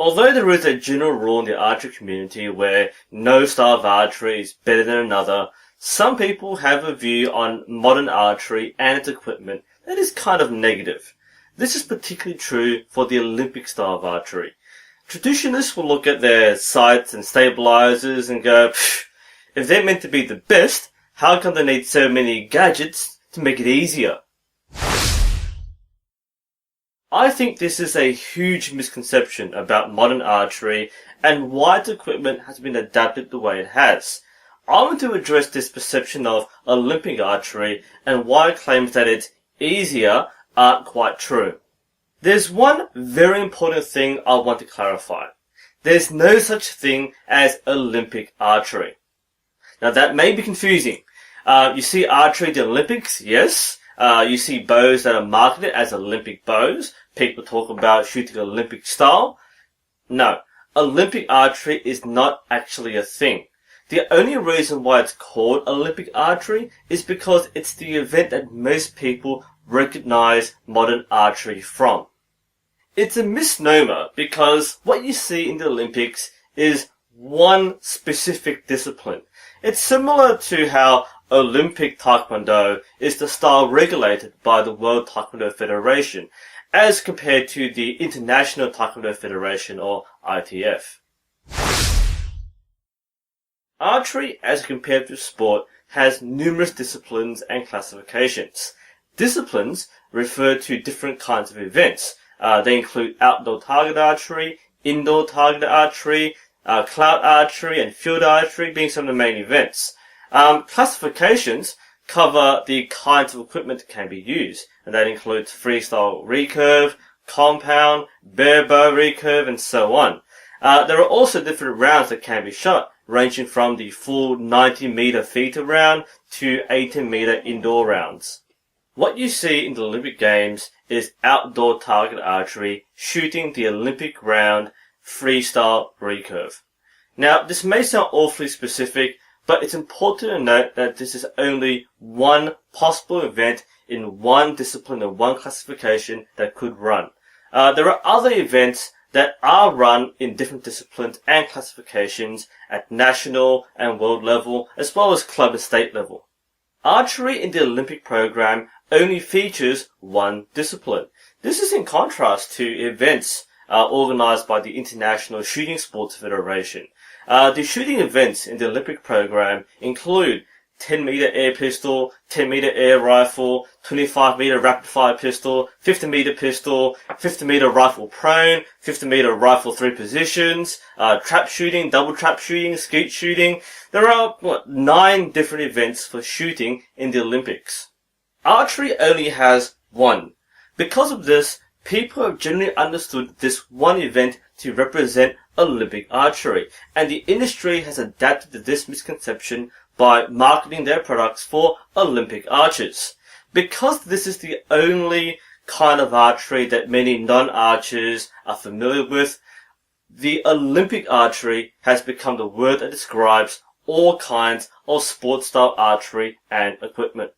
Although there is a general rule in the archery community where no style of archery is better than another, some people have a view on modern archery and its equipment that is kind of negative. This is particularly true for the Olympic style of archery. Traditionalists will look at their sights and stabilizers and go, if they're meant to be the best, how come they need so many gadgets to make it easier? I think this is a huge misconception about modern archery and why its equipment has been adapted the way it has. I want to address this perception of Olympic archery and why claims that it's easier aren't quite true. There's one very important thing I want to clarify. There's no such thing as Olympic archery. Now that may be confusing. You see archery at the Olympics, yes. You see bows that are marketed as Olympic bows. People talk about shooting Olympic style. No, Olympic archery is not actually a thing. The only reason why it's called Olympic archery is because it's the event that most people recognize modern archery from. It's a misnomer because what you see in the Olympics is one specific discipline. It's similar to how Olympic Taekwondo is the style regulated by the World Taekwondo Federation as compared to the International Taekwondo Federation or ITF. Archery as a competitive sport has numerous disciplines and classifications. Disciplines refer to different kinds of events. They include outdoor target archery, indoor target archery, clout archery and field archery being some of the main events. Classifications cover the kinds of equipment that can be used, and that includes freestyle recurve, compound, bare bow recurve, and so on. There are also different rounds that can be shot, ranging from the full 90-meter theater round to 18-meter indoor rounds. What you see in the Olympic Games is outdoor target archery shooting the Olympic round freestyle recurve. Now, this may sound awfully specific, but it's important to note that this is only one possible event in one discipline and one classification that could run. There are other events that are run in different disciplines and classifications at national and world level, as well as club and state level. Archery in the Olympic program only features one discipline. This is in contrast to events organized by the International Shooting Sports Federation. The shooting events in the Olympic program include 10-meter air pistol, 10-meter air rifle, 25-meter rapid-fire pistol, 50-meter pistol, 50-meter rifle prone, 50-meter rifle 3 positions, trap shooting, double trap shooting, skeet shooting. There are, 9 different events for shooting in the Olympics. Archery only has one. Because of this, people have generally understood this one event to represent Olympic archery, and the industry has adapted to this misconception by marketing their products for Olympic archers. Because this is the only kind of archery that many non-archers are familiar with, the Olympic archery has become the word that describes all kinds of sports-style archery and equipment.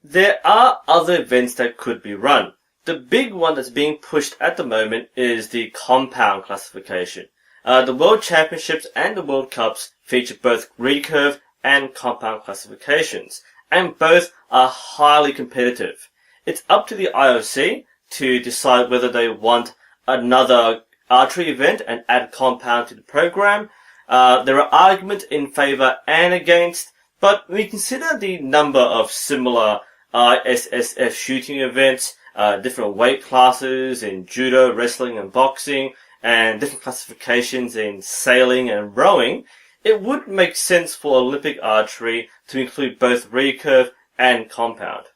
There are other events that could be run. The big one that's being pushed at the moment is the compound classification. The World Championships and the World Cups feature both recurve and compound classifications, and both are highly competitive. It's up to the IOC to decide whether they want another archery event and add compound to the program. There are arguments in favor and against, but when we consider the number of similar ISSF shooting events, different weight classes in judo, wrestling, and boxing, and different classifications in sailing and rowing, it would make sense for Olympic archery to include both recurve and compound.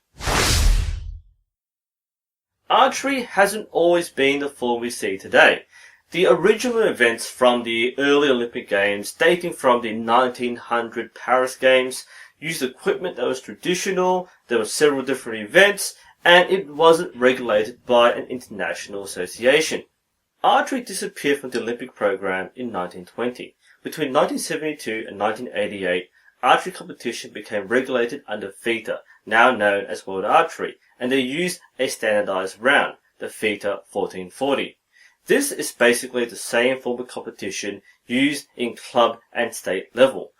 Archery hasn't always been the form we see today. The original events from the early Olympic Games, dating from the 1900 Paris Games, used equipment that was traditional, there were several different events, and it wasn't regulated by an international association. Archery disappeared from the Olympic program in 1920. Between 1972 and 1988, archery competition became regulated under FITA, now known as World Archery, and they used a standardized round, the FITA 1440. This is basically the same form of competition used in club and state level.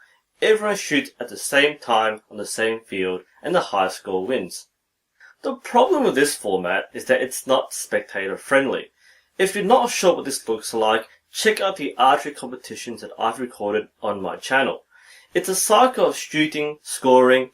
Everyone shoots at the same time on the same field and the highest score wins. The problem with this format is that it's not spectator friendly. If you're not sure what this looks like, check out the archery competitions that I've recorded on my channel. It's a cycle of shooting, scoring,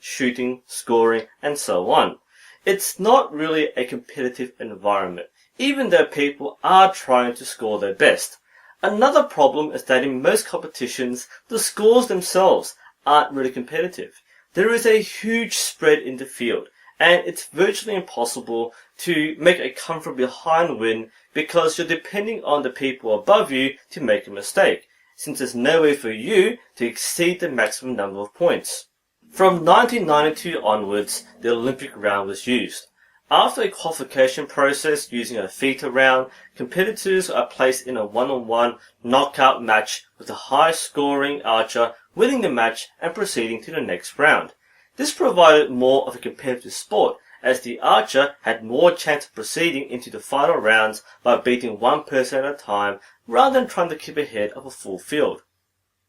and so on. It's not really a competitive environment, even though people are trying to score their best. Another problem is that in most competitions, the scores themselves aren't really competitive. There is a huge spread in the field, and it's virtually impossible to make a come from behind win because you're depending on the people above you to make a mistake, since there's no way for you to exceed the maximum number of points. From 1992 onwards, the Olympic round was used. After a qualification process using a FITA round, competitors are placed in a one-on-one knockout match with the highest scoring archer winning the match and proceeding to the next round. This provided more of a competitive sport, as the archer had more chance of proceeding into the final rounds by beating one person at a time rather than trying to keep ahead of a full field.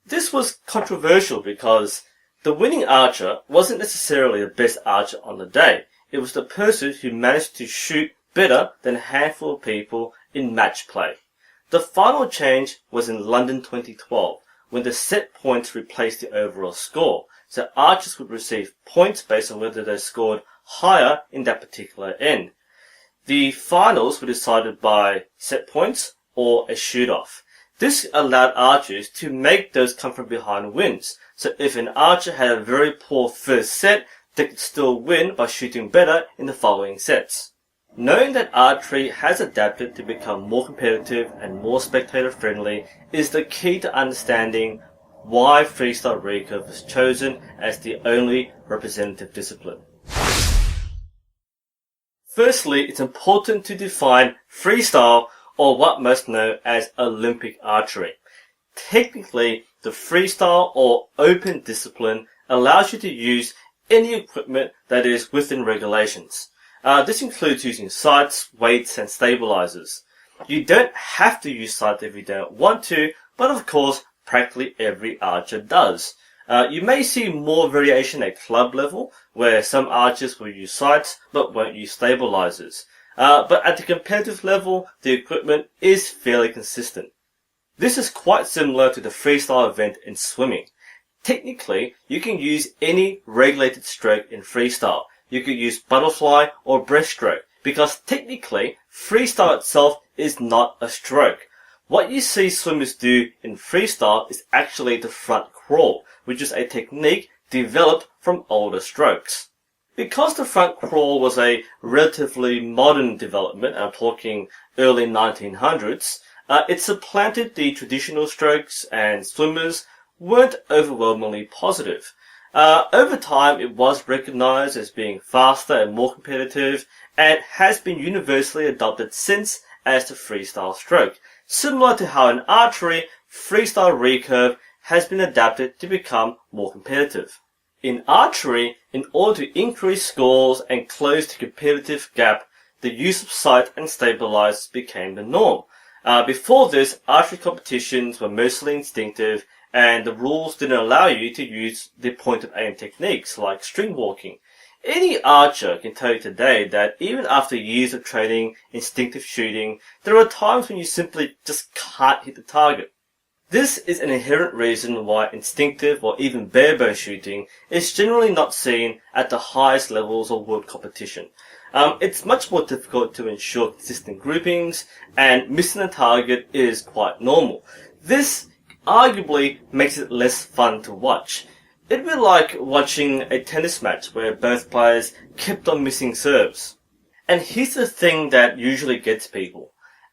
This was controversial because the winning archer wasn't necessarily the best archer on the day. It was the person who managed to shoot better than a handful of people in match play. The final change was in London 2012, when the set points replaced the overall score, so archers would receive points based on whether they scored higher in that particular end. The finals were decided by set points or a shoot-off. This allowed archers to make those come from behind wins, so if an archer had a very poor first set, they could still win by shooting better in the following sets. Knowing that archery has adapted to become more competitive and more spectator friendly is the key to understanding why freestyle recurve was chosen as the only representative discipline. Firstly, it's important to define freestyle, or what most know as Olympic archery. Technically, the freestyle or open discipline allows you to use any equipment that is within regulations. This includes using sights, weights, and stabilizers. You don't have to use sights if you don't want to, but of course, practically every archer does. You may see more variation at club level, where some archers will use sights but won't use stabilizers. But at the competitive level, the equipment is fairly consistent. This is quite similar to the freestyle event in swimming. Technically, you can use any regulated stroke in freestyle. You could use butterfly or breaststroke, because technically, freestyle itself is not a stroke. What you see swimmers do in freestyle is actually the front crawl, which is a technique developed from older strokes. Because the front crawl was a relatively modern development, I'm talking early 1900s, it supplanted the traditional strokes, and swimmers weren't overwhelmingly positive. Over time, it was recognized as being faster and more competitive, and has been universally adopted since as the freestyle stroke. Similar to how in archery, freestyle recurve has been adapted to become more competitive. In archery, in order to increase scores and close the competitive gap, the use of sight and stabilizers became the norm. Before this, archery competitions were mostly instinctive, and the rules didn't allow you to use the point of aim techniques like string walking. Any archer can tell you today that even after years of training instinctive shooting, there are times when you simply just can't hit the target. This is an inherent reason why instinctive or even barebow shooting is generally not seen at the highest levels of world competition. It's much more difficult to ensure consistent groupings, and missing a target is quite normal. This arguably makes it less fun to watch. It'd be like watching a tennis match where both players kept on missing serves. And here's the thing that usually gets people.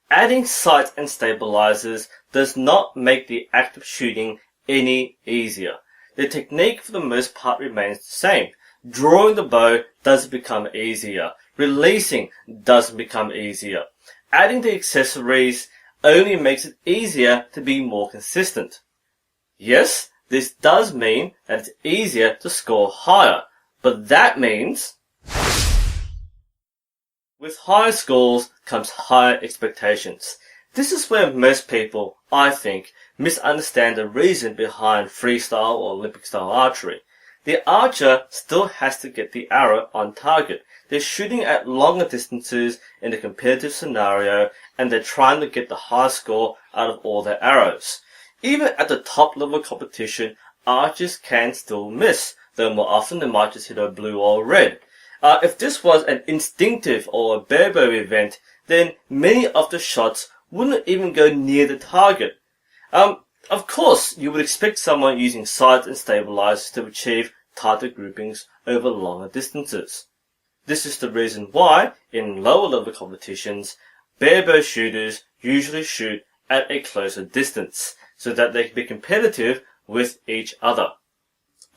Adding sights and stabilizers does not make the act of shooting any easier. The technique for the most part remains the same. Drawing the bow doesn't become easier. Releasing doesn't become easier. Adding the accessories only makes it easier to be more consistent. Yes, this does mean that it's easier to score higher, but that means with higher scores comes higher expectations. This is where most people, I think, misunderstand the reason behind freestyle or Olympic-style archery. The archer still has to get the arrow on target. They're shooting at longer distances in a competitive scenario, and they're trying to get the highest score out of all their arrows. Even at the top level competition, archers can still miss, though more often they might just hit a blue or red. If this was an instinctive or a barebow event, then many of the shots wouldn't even go near the target. Of course, you would expect someone using sights and stabilizers to achieve tighter groupings over longer distances. This is the reason why, in lower level competitions, barebow shooters usually shoot at a closer distance, so that they can be competitive with each other.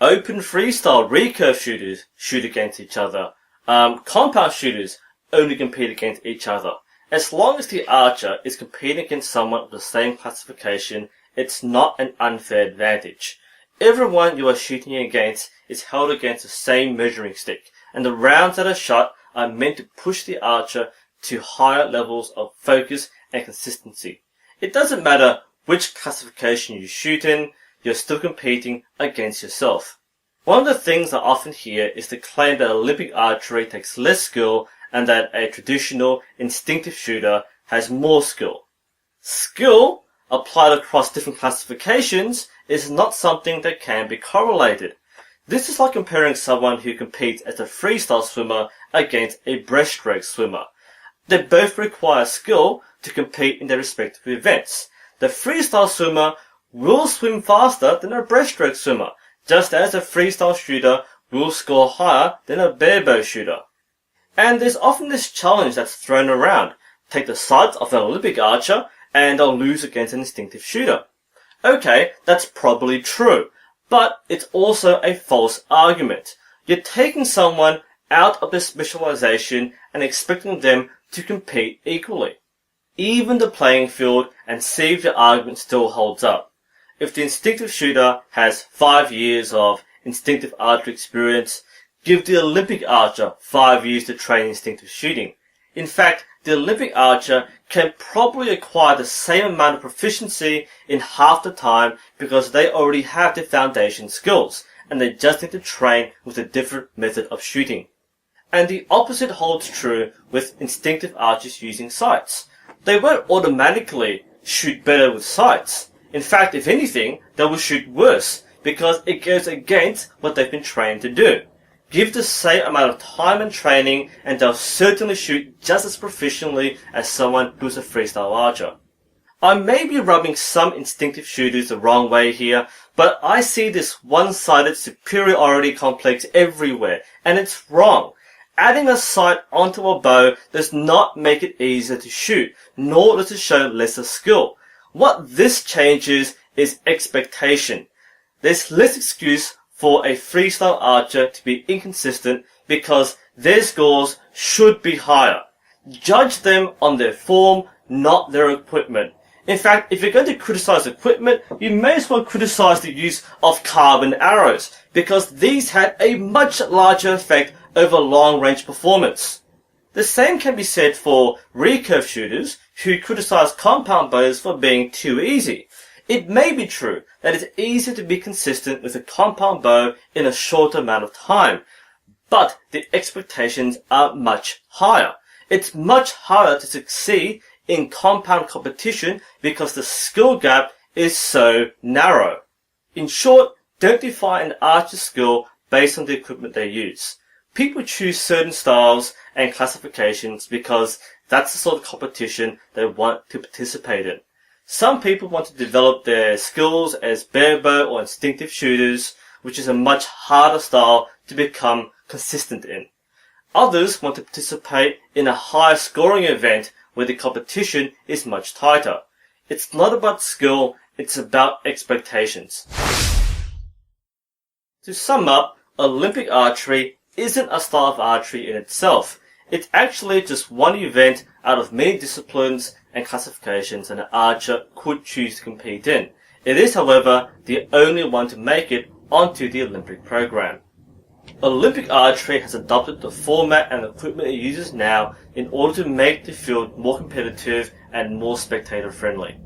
Open freestyle recurve shooters shoot against each other. Compound shooters only compete against each other. As long as the archer is competing against someone of the same classification, it's not an unfair advantage. Everyone you are shooting against is held against the same measuring stick, and the rounds that are shot are meant to push the archer to higher levels of focus and consistency. It doesn't matter which classification you shoot in, you're still competing against yourself. One of the things I often hear is the claim that Olympic archery takes less skill and that a traditional instinctive shooter has more skill. Skill, applied across different classifications, is not something that can be correlated. This is like comparing someone who competes as a freestyle swimmer against a breaststroke swimmer. They both require skill to compete in their respective events. The freestyle swimmer will swim faster than a breaststroke swimmer, just as a freestyle shooter will score higher than a barebow shooter. And there's often this challenge that's thrown around. Take the sights of an Olympic archer and they'll lose against an instinctive shooter. Okay, that's probably true, but it's also a false argument. You're taking someone out of their specialization and expecting them to compete equally. Even the playing field and see if your argument still holds up. If the instinctive shooter has 5 years of instinctive archery experience, give the Olympic archer 5 years to train instinctive shooting. In fact, the Olympic archer can probably acquire the same amount of proficiency in half the time because they already have the foundation skills, and they just need to train with a different method of shooting. And the opposite holds true with instinctive archers using sights. They won't automatically shoot better with sights. In fact, if anything, they will shoot worse because it goes against what they've been trained to do. Give the same amount of time and training and they'll certainly shoot just as proficiently as someone who's a freestyle archer. I may be rubbing some instinctive shooters the wrong way here, but I see this one-sided superiority complex everywhere, and it's wrong. Adding a sight onto a bow does not make it easier to shoot, nor does it show lesser skill. What this changes is expectation. There's less excuse for a freestyle archer to be inconsistent because their scores should be higher. Judge them on their form, not their equipment. In fact, if you're going to criticize equipment, you may as well criticize the use of carbon arrows because these had a much larger effect over long-range performance. The same can be said for recurve shooters who criticize compound bows for being too easy. It may be true that it's easier to be consistent with a compound bow in a short amount of time, but the expectations are much higher. It's much harder to succeed in compound competition because the skill gap is so narrow. In short, don't define an archer's skill based on the equipment they use. People choose certain styles and classifications because that's the sort of competition they want to participate in. Some people want to develop their skills as barebow or instinctive shooters, which is a much harder style to become consistent in. Others want to participate in a high scoring event where the competition is much tighter. It's not about skill, it's about expectations. To sum up, Olympic archery isn't a style of archery in itself. It's actually just one event out of many disciplines and classifications an archer could choose to compete in. It is, however, the only one to make it onto the Olympic program. Olympic archery has adopted the format and equipment it uses now in order to make the field more competitive and more spectator friendly.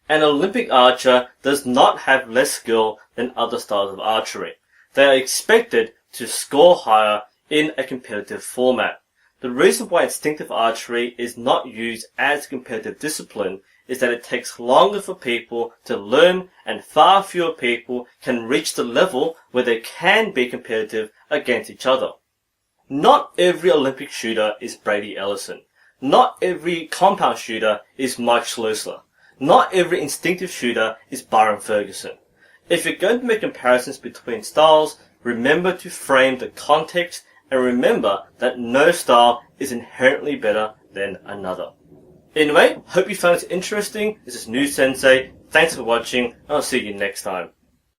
An Olympic archer does not have less skill than other styles of archery. They are expected to score higher in a competitive format. The reason why instinctive archery is not used as a competitive discipline is that it takes longer for people to learn and far fewer people can reach the level where they can be competitive against each other. Not every Olympic shooter is Brady Ellison. Not every compound shooter is Mike Schleusler. Not every instinctive shooter is Byron Ferguson. If you're going to make comparisons between styles, remember to frame the context and remember that no style is inherently better than another. Anyway, hope you found this interesting. This is New Sensei. Thanks for watching, and I'll see you next time.